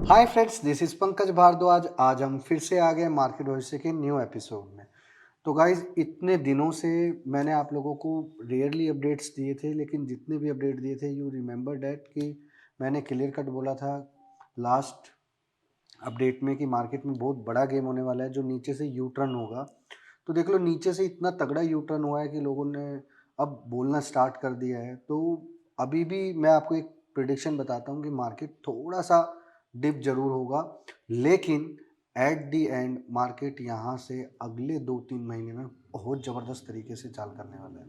Hi friends, this is Pankaj Bhardwaj. आज हम फिर से आ गए मार्केट भविष्य के न्यू एपिसोड में। तो गाइज, इतने दिनों से मैंने आप लोगों को रेयरली अपडेट्स दिए थे, लेकिन जितने भी अपडेट दिए थे, यू रिमेंबर डैट कि मैंने क्लियर कट बोला था लास्ट अपडेट में कि मार्केट में बहुत बड़ा गेम होने वाला है जो नीचे से यू टर्न होगा। तो देख लो, नीचे से इतना तगड़ा यू टर्न हुआ है कि लोगों ने अब बोलना स्टार्ट कर दिया है। तो अभी भी मैं आपको एक प्रिडिक्शन बताता हूँ कि मार्केट थोड़ा सा डिप जरूर होगा, लेकिन एट दी एंड मार्केट यहाँ से अगले 2-3 महीने में बहुत ज़बरदस्त तरीके से चाल करने वाला है।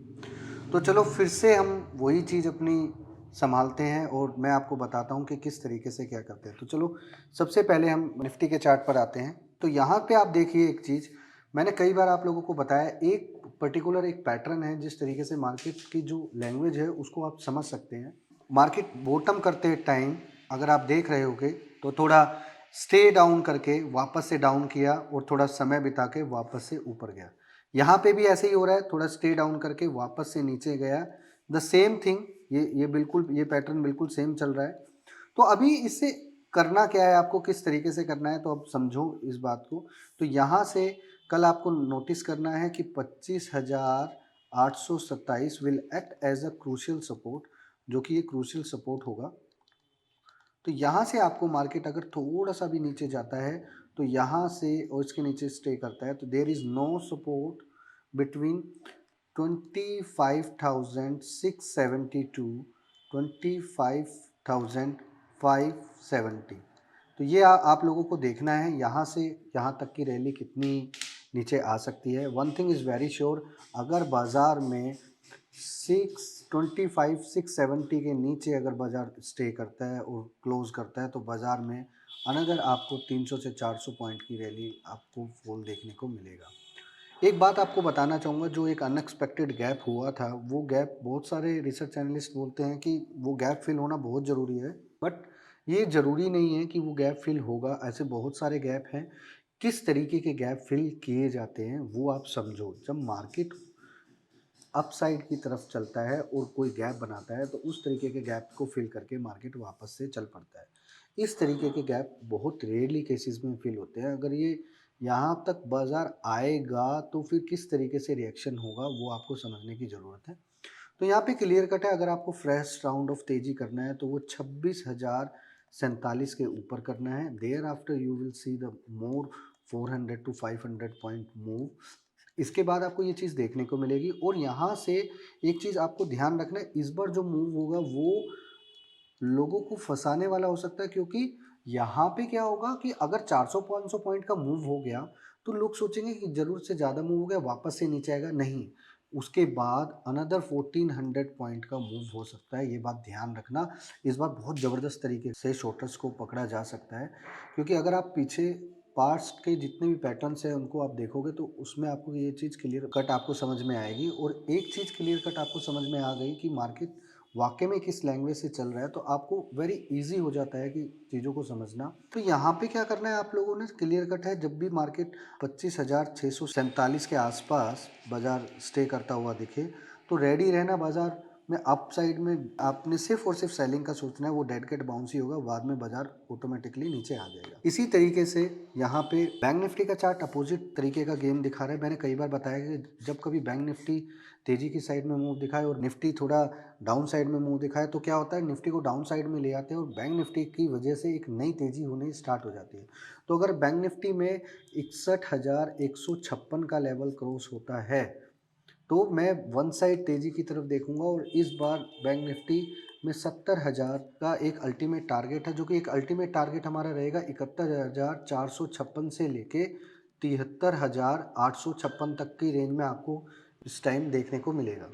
तो चलो फिर से हम वही चीज़ अपनी संभालते हैं और मैं आपको बताता हूँ कि किस तरीके से क्या करते हैं। तो चलो, सबसे पहले हम निफ्टी के चार्ट पर आते हैं। तो यहाँ पे आप देखिए एक चीज़, मैंने कई बार आप लोगों को बताया, एक पर्टिकुलर एक पैटर्न है जिस तरीके से मार्केट की जो लैंग्वेज है उसको आप समझ सकते हैं। मार्केट बॉटम करते टाइम अगर आप देख रहे होगे तो थोड़ा स्टे डाउन करके वापस से डाउन किया और थोड़ा समय बिता के वापस से ऊपर गया। यहाँ पे भी ऐसे ही हो रहा है, थोड़ा स्टे डाउन करके वापस से नीचे गया। द सेम थिंग, ये बिल्कुल, ये पैटर्न बिल्कुल सेम चल रहा है। तो अभी इससे करना क्या है, आपको किस तरीके से करना है, तो अब समझो इस बात को। तो यहाँ से कल आपको नोटिस करना है कि 25,827 will act as a crucial support, जो कि ये क्रूशियल सपोर्ट होगा। तो यहाँ से आपको मार्केट अगर थोड़ा सा भी नीचे जाता है तो यहाँ से और इसके नीचे स्टे करता है, तो there is no support between 25,672 25,570। तो ये आप लोगों को देखना है यहाँ से यहाँ तक की रैली कितनी नीचे आ सकती है। One thing is very sure, अगर बाज़ार में 625 670 के नीचे अगर बाज़ार स्टे करता है और क्लोज करता है तो बाज़ार में अनदर आपको 300 से 400 पॉइंट की रैली आपको फॉल देखने को मिलेगा। एक बात आपको बताना चाहूँगा, जो एक अनएक्सपेक्टेड गैप हुआ था, वो गैप बहुत सारे रिसर्च एनालिस्ट बोलते हैं कि वो गैप फिल होना बहुत ज़रूरी है, बट ये ज़रूरी नहीं है कि वो गैप फिल होगा। ऐसे बहुत सारे गैप हैं। किस तरीके के गैप फिल किए जाते हैं वो आप समझो। जब मार्केट अपसाइड की तरफ चलता है और कोई गैप बनाता है तो उस तरीके के गैप को फिल करके मार्केट वापस से चल पड़ता है। इस तरीके के गैप बहुत रेयरली केसेस में फिल होते हैं। अगर ये यहाँ तक बाजार आएगा तो फिर किस तरीके से रिएक्शन होगा वो आपको समझने की ज़रूरत है। तो यहाँ पे क्लियर कट है, अगर आपको फ्रेश राउंड ऑफ तेजी करना है तो वो 26,047 के ऊपर करना है। Thereafter you will see the more 400 to 500 point move. इसके बाद आपको ये चीज़ देखने को मिलेगी। और यहाँ से एक चीज़ आपको ध्यान रखना है, इस बार जो मूव होगा वो लोगों को फंसाने वाला हो सकता है, क्योंकि यहाँ पे क्या होगा कि अगर 400-500 पॉइंट का मूव हो गया तो लोग सोचेंगे कि ज़रूरत से ज़्यादा मूव हो गया, वापस से नीचे आएगा। नहीं, उसके बाद अनदर 1400 पॉइंट का मूव हो सकता है। ये बात ध्यान रखना। इस बार बहुत ज़बरदस्त तरीके से शॉर्टर्स को पकड़ा जा सकता है, क्योंकि अगर आप पीछे पास्ट के जितने भी पैटर्न्स हैं उनको आप देखोगे तो उसमें आपको ये चीज़ क्लियर कट आपको समझ में आएगी। और एक चीज़ क्लियर कट आपको समझ में आ गई कि मार्केट वाकई में किस लैंग्वेज से चल रहा है, तो आपको वेरी इजी हो जाता है कि चीज़ों को समझना। तो यहाँ पे क्या करना है आप लोगों ने, क्लियर कट है, जब भी मार्केट 25,647 के आसपास बाजार स्टे करता हुआ दिखे तो रेडी रहना। बाजार में अप साइड में आपने सिर्फ और सिर्फ सेलिंग का सोचना है, वो डेड कैट बाउंस ही होगा, बाद में बाजार ऑटोमेटिकली नीचे आ जाएगा। इसी तरीके से यहाँ पे बैंक निफ्टी का चार्ट अपोजिट तरीके का गेम दिखा रहा है। मैंने कई बार बताया कि जब कभी बैंक निफ्टी तेजी की साइड में मूव दिखाए और निफ्टी थोड़ा डाउन साइड में मूव दिखाए तो क्या होता है, निफ्टी को डाउन साइड में ले आते हैं और बैंक निफ्टी की वजह से एक नई तेजी होने स्टार्ट हो जाती है। तो अगर बैंक निफ्टी में 61,156 का लेवल क्रॉस होता है तो मैं वन साइड तेजी की तरफ देखूंगा। और इस बार बैंक निफ्टी में 70,000 का एक अल्टीमेट टारगेट है, जो कि एक अल्टीमेट टारगेट हमारा रहेगा 71,456 से लेके 73,856 तक की रेंज में आपको इस टाइम देखने को मिलेगा।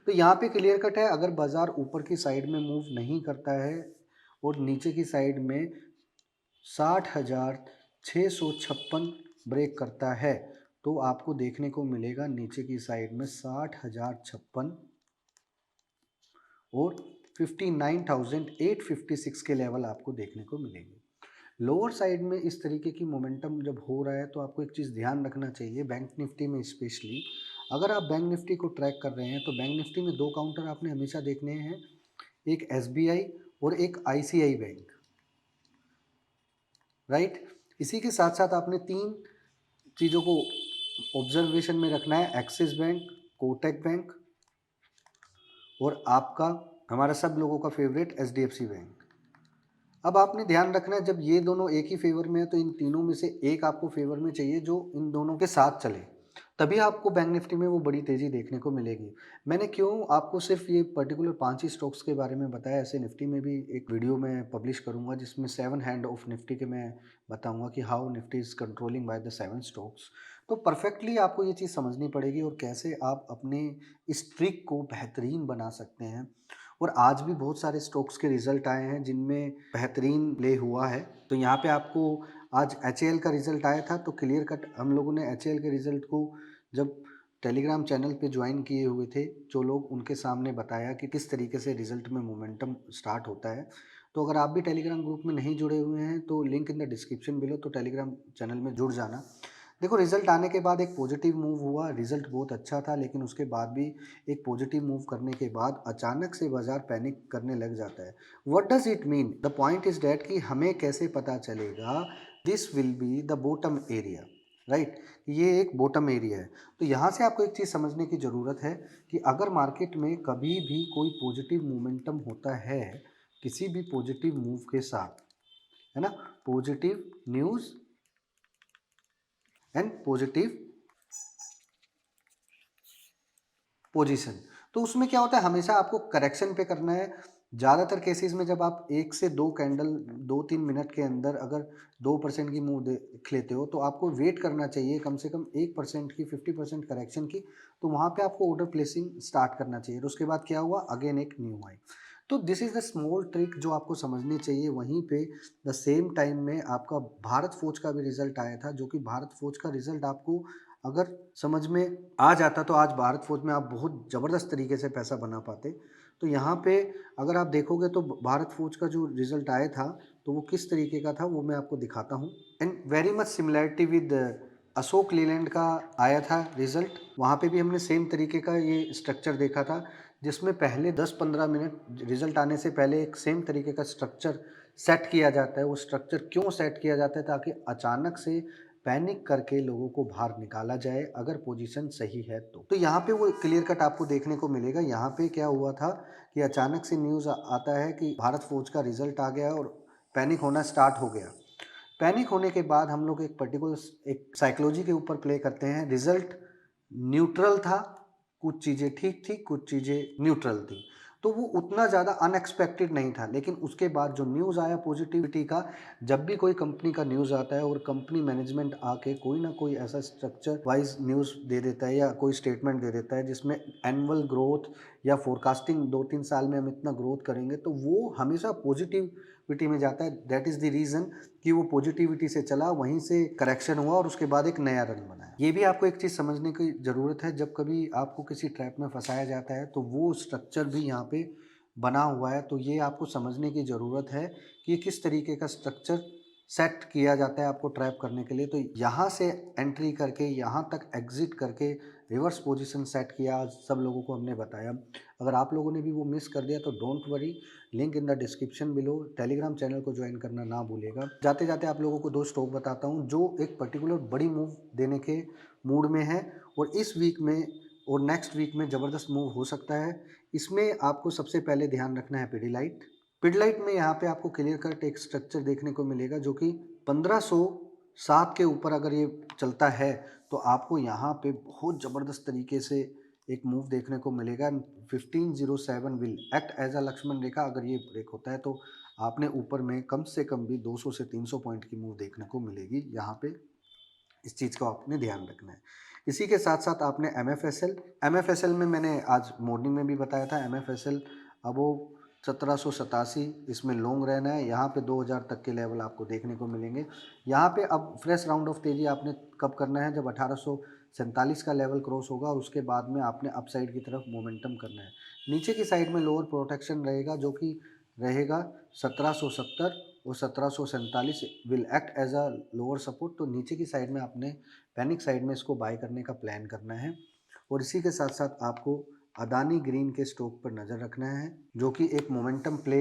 तो यहाँ पे क्लियर कट है, अगर बाजार ऊपर की साइड में मूव नहीं करता है और नीचे की साइड में 60,656 ब्रेक करता है तो आपको देखने को मिलेगा नीचे की साइड में 60,056 और 59,856 के लेवल आपको देखने को मिलेंगे। लोअर साइड में इस तरीके की मोमेंटम जब हो रहा है तो आपको एक चीज़ ध्यान रखना चाहिए, बैंक निफ्टी में स्पेशली अगर आप बैंक निफ्टी को ट्रैक कर रहे हैं तो बैंक निफ्टी में दो काउंटर आपने हमेशा देखने हैं, एक एसबीआई और एक आईसीआई बैंक। राइट? इसी के साथ-साथ आपने 3 चीज़ों को ऑब्ज़र्वेशन में रखना है, एक्सिस बैंक, कोटक बैंक और आपका हमारा सब लोगों का फ़ेवरेट एचडीएफसी बैंक। अब आपने ध्यान रखना है, जब ये दोनों एक ही फ़ेवर में है तो इन तीनों में से एक आपको फ़ेवर में चाहिए जो इन दोनों के साथ चले। तभी आपको बैंक निफ्टी में वो बड़ी तेज़ी देखने को मिलेगी। मैंने क्यों आपको सिर्फ़ ये पर्टिकुलर 5 ही स्टॉक्स के बारे में बताया, ऐसे निफ्टी में भी एक वीडियो मैं पब्लिश करूँगा जिसमें 7 हैंड ऑफ निफ्टी के मैं बताऊँगा कि how Nifty is controlling by the 7 stocks. तो परफ़ेक्टली आपको ये चीज़ समझनी पड़ेगी और कैसे आप अपने इस ट्रिक को बेहतरीन बना सकते हैं। और आज भी बहुत सारे स्टॉक्स के रिज़ल्ट आए हैं जिनमें बेहतरीन प्ले हुआ है। तो यहाँ पे आपको आज एचएएल का रिज़ल्ट आया था, तो क्लियर कट हम लोगों ने एचएएल के रिज़ल्ट को जब टेलीग्राम चैनल पे ज्वाइन किए हुए थे, जो लोग उनके सामने बताया कि किस तरीके से रिज़ल्ट में मोमेंटम स्टार्ट होता है। तो अगर आप भी टेलीग्राम ग्रुप में नहीं जुड़े हुए हैं तो link in the description below, तो टेलीग्राम चैनल में जुड़ जाना। देखो, रिज़ल्ट आने के बाद एक पॉजिटिव मूव हुआ, रिज़ल्ट बहुत अच्छा था, लेकिन उसके बाद भी एक पॉजिटिव मूव करने के बाद अचानक से बाज़ार पैनिक करने लग जाता है। What does it mean? The point is that कि हमें कैसे पता चलेगा this will be the bottom area, right? ये एक बॉटम एरिया है। तो यहाँ से आपको एक चीज़ समझने की ज़रूरत है कि अगर मार्केट में कभी भी कोई पॉजिटिव मोमेंटम होता है, किसी भी पॉजिटिव मूव के साथ, है ना? Positive news and positive position, तो उसमें क्या होता है, हमेशा आपको करेक्शन पे करना है। ज़्यादातर केसेस में जब आप 1 से 2 कैंडल 2-3 मिनट के अंदर अगर 2% की मूव देख लेते हो, तो आपको वेट करना चाहिए कम से कम 1% की, 50% करेक्शन की, तो वहाँ पे आपको ऑर्डर प्लेसिंग स्टार्ट करना चाहिए। तो उसके बाद क्या हुआ, अगेन एक न्यू हाई। तो this is the small trick जो आपको समझनी चाहिए। वहीं पे द सेम टाइम में आपका भारत फ़ोर्ज का भी रिज़ल्ट आया था, जो कि भारत फ़ोर्ज का रिज़ल्ट आपको अगर समझ में आ जाता तो आज भारत फ़ोर्ज में आप बहुत ज़बरदस्त तरीके से पैसा बना पाते। तो यहाँ पे अगर आप देखोगे तो भारत फ़ोर्ज का जो रिज़ल्ट आया था, तो वो किस तरीके का था वो मैं आपको दिखाता हूँ। And very much similarity with Ashok Leyland का आया था रिज़ल्ट। वहाँ पे भी हमने सेम तरीके का ये स्ट्रक्चर देखा था, जिसमें पहले 10-15 मिनट रिज़ल्ट आने से पहले एक सेम तरीके का स्ट्रक्चर सेट किया जाता है। वो स्ट्रक्चर क्यों सेट किया जाता है? ताकि अचानक से पैनिक करके लोगों को बाहर निकाला जाए अगर पोजीशन सही है तो। तो यहाँ पे वो क्लियर कट आपको देखने को मिलेगा। यहाँ पे क्या हुआ था कि अचानक से न्यूज़ आता है कि भारत फ़ोर्ज का रिज़ल्ट आ गया और पैनिक होना स्टार्ट हो गया। पैनिक होने के बाद हम लोग एक पर्टिकुलर एक साइकोलॉजी के ऊपर प्ले करते हैं। रिज़ल्ट न्यूट्रल था, कुछ चीज़ें ठीक थी, कुछ चीज़ें न्यूट्रल थी। तो वो उतना ज़्यादा अनएक्सपेक्टेड नहीं था, लेकिन उसके बाद जो न्यूज़ आया पॉजिटिविटी का, जब भी कोई कंपनी का न्यूज़ आता है और कंपनी मैनेजमेंट आके कोई ना कोई ऐसा स्ट्रक्चर वाइज़ न्यूज़ दे देता है या कोई स्टेटमेंट दे देता है जिसमें एनुअल ग्रोथ या फोरकास्टिंग 2-3 साल में हम इतना ग्रोथ करेंगे, तो वो हमेशा पॉजिटिविटी में जाता है। दैट इज़ द रीज़न कि वो पॉजिटिविटी से चला, वहीं से करेक्शन हुआ और उसके बाद एक नया रन बनाया। ये भी आपको एक चीज़ समझने की ज़रूरत है, जब कभी आपको किसी ट्रैप में फँसाया जाता है तो वो स्ट्रक्चर भी यहाँ पे बना हुआ है। तो ये आपको समझने की ज़रूरत है कि ये किस तरीके का स्ट्रक्चर सेट किया जाता है आपको ट्रैप करने के लिए। तो यहाँ से एंट्री करके यहाँ तक एग्ज़िट करके रिवर्स पोजीशन सेट किया, आज सब लोगों को हमने बताया। अगर आप लोगों ने भी वो मिस कर दिया तो don't worry, link in the description below. Telegram channel को ज्वाइन करना ना भूलिएगा। जाते जाते आप लोगों को 2 स्टॉक बताता हूँ जो एक पर्टिकुलर बड़ी मूव देने के मूड में है और इस वीक में और नेक्स्ट वीक में ज़बरदस्त मूव हो सकता है। इसमें आपको सबसे पहले ध्यान रखना है पिडिलाइट। पिडिलाइट में यहाँ पे आपको क्लियर कट एक स्ट्रक्चर देखने को मिलेगा जो कि 1507 के ऊपर अगर ये चलता है तो आपको यहाँ पे बहुत ज़बरदस्त तरीके से एक मूव देखने को मिलेगा। 1507 will act as a Lakshman Rekha. अगर ये ब्रेक होता है तो आपने ऊपर में कम से कम भी 200 से 300 पॉइंट की मूव देखने को मिलेगी। यहाँ पे इस चीज़ का आपने ध्यान रखना है। इसी के साथ साथ आपने एमएफएसएल में मैंने आज मॉर्निंग में भी बताया था। एमएफएसएल अब वो 1787 इसमें लॉन्ग रहना है। यहाँ पे 2000 तक के लेवल आपको देखने को मिलेंगे। यहाँ पे अब फ्रेश राउंड ऑफ तेजी आपने कब करना है, जब 1847 का लेवल क्रॉस होगा और उसके बाद में आपने अपसाइड की तरफ मोमेंटम करना है। नीचे की साइड में लोअर प्रोटेक्शन रहेगा जो कि रहेगा 1770 और 1747 will act as a lower support. तो नीचे की साइड में आपने पैनिक साइड में इसको बाय करने का प्लान करना है। और इसी के साथ साथ आपको अदानी ग्रीन के स्टॉक पर नज़र रखना है जो कि एक मोमेंटम प्ले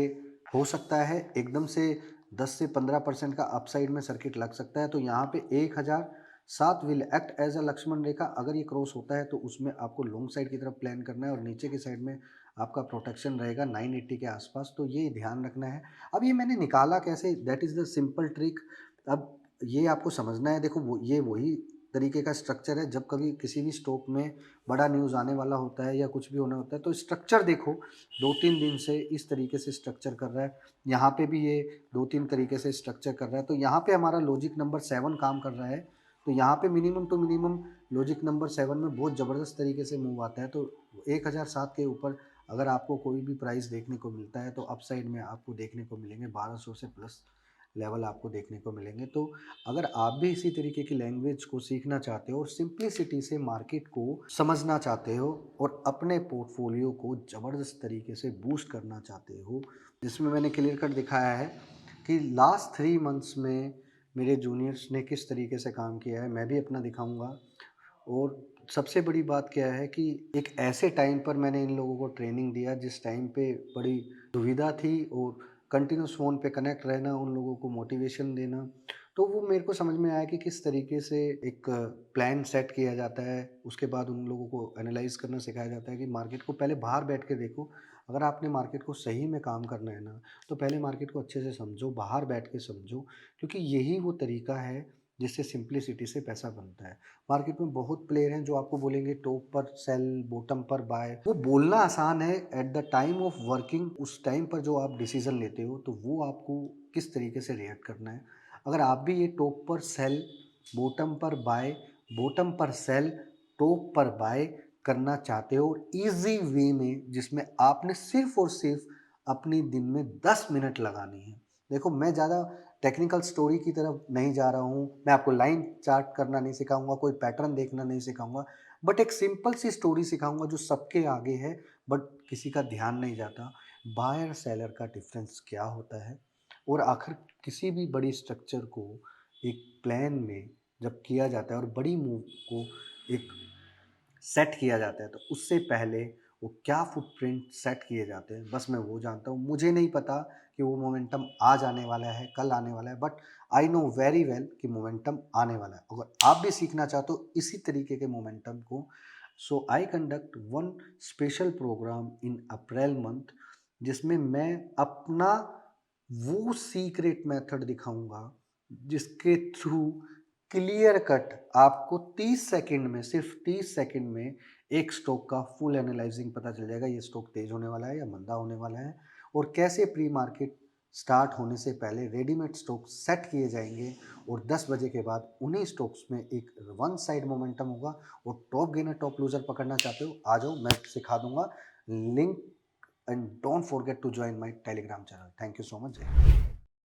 हो सकता है। एकदम से 10 से 15% का अपसाइड में सर्किट लग सकता है। तो यहाँ पे 1007 will act as a Lakshman Rekha. अगर ये क्रॉस होता है तो उसमें आपको लॉन्ग साइड की तरफ प्लान करना है और नीचे की साइड में आपका प्रोटेक्शन रहेगा 980 के आसपास। तो ये ध्यान रखना है। अब ये मैंने निकाला कैसे, that is the simple trick. अब ये आपको समझना है। देखो ये वही तरीके का स्ट्रक्चर है। जब कभी किसी भी स्टॉक में बड़ा न्यूज़ आने वाला होता है या कुछ भी होना होता है तो स्ट्रक्चर देखो, 2-3 दिन से इस तरीके से स्ट्रक्चर कर रहा है। यहाँ पे भी ये 2-3 तरीके से स्ट्रक्चर कर रहा है। तो यहाँ पे हमारा लॉजिक नंबर 7 काम कर रहा है। तो यहाँ पे minimum to minimum logic number 7 में बहुत ज़बरदस्त तरीके से मूव आता है। तो 1007 के ऊपर अगर आपको कोई भी प्राइस देखने को मिलता है तो अपसाइड में आपको देखने को मिलेंगे 1200 से प्लस लेवल आपको देखने को मिलेंगे। तो अगर आप भी इसी तरीके की लैंग्वेज को सीखना चाहते हो और सिंप्लिसिटी से मार्केट को समझना चाहते हो और अपने पोर्टफोलियो को ज़बरदस्त तरीके से बूस्ट करना चाहते हो, जिसमें मैंने क्लियर कट दिखाया है कि लास्ट 3 मंथ्स में मेरे जूनियर्स ने किस तरीके से काम किया है, मैं भी अपना दिखाऊंगा। और सबसे बड़ी बात क्या है कि एक ऐसे टाइम पर मैंने इन लोगों को ट्रेनिंग दिया जिस टाइम पे बड़ी दुविधा थी और कंटिन्यूस फ़ोन पे कनेक्ट रहना, उन लोगों को मोटिवेशन देना। तो वो मेरे को समझ में आया कि किस तरीके से एक प्लान सेट किया जाता है। उसके बाद उन लोगों को एनालाइज़ करना सिखाया जाता है कि मार्केट को पहले बाहर बैठ के देखो। अगर आपने मार्केट को सही में काम करना है ना, तो पहले मार्केट को अच्छे से समझो, बाहर बैठ के समझो, क्योंकि यही वो तरीका है जिससे सिंप्लिसिटी से पैसा बनता है। मार्केट में बहुत प्लेयर हैं जो आपको बोलेंगे टॉप पर सेल, बॉटम पर बाय। वो बोलना आसान है, at the time of working उस टाइम पर जो आप डिसीजन लेते हो तो वो आपको किस तरीके से रिएक्ट करना है। अगर आप भी ये टॉप पर सेल, बॉटम पर बाय, बॉटम पर सेल, टॉप पर बाय करना चाहते हो इजी वे में, जिसमें आपने सिर्फ और सिर्फ अपनी दिन में 10 मिनट लगानी है। देखो मैं ज़्यादा टेक्निकल स्टोरी की तरफ नहीं जा रहा हूँ, मैं आपको लाइन चार्ट करना नहीं सिखाऊंगा, कोई पैटर्न देखना नहीं सिखाऊंगा, बट एक सिंपल सी स्टोरी सिखाऊंगा जो सबके आगे है बट किसी का ध्यान नहीं जाता। बायर सेलर का डिफरेंस क्या होता है और आखिर किसी भी बड़ी स्ट्रक्चर को एक प्लान में जब किया जाता है और बड़ी मूव को एक सेट किया जाता है तो उससे पहले वो क्या फुटप्रिंट सेट किए जाते हैं, बस मैं वो जानता हूँ। मुझे नहीं पता कि वो मोमेंटम आज आने वाला है, कल आने वाला है, but I know very well कि मोमेंटम आने वाला है। अगर आप भी सीखना चाहते हो इसी तरीके के मोमेंटम को, so I conduct one special programme in April month, जिसमें मैं अपना वो सीक्रेट मेथड दिखाऊंगा जिसके थ्रू क्लियर कट आपको 30 सेकंड में, सिर्फ 30 सेकंड में एक स्टॉक का फुल एनालाइजिंग पता चल जाएगा, ये स्टॉक तेज होने वाला है या मंदा होने वाला है, और कैसे प्री मार्केट स्टार्ट होने से पहले रेडीमेड स्टॉक सेट किए जाएंगे और 10 बजे के बाद उन्हीं स्टॉक्स में एक वन साइड मोमेंटम होगा। और टॉप गेनर टॉप लूजर पकड़ना चाहते हो आ जाओ, मैं सिखा दूंगा। Link and don't forget to join my Telegram channel. Thank you so much.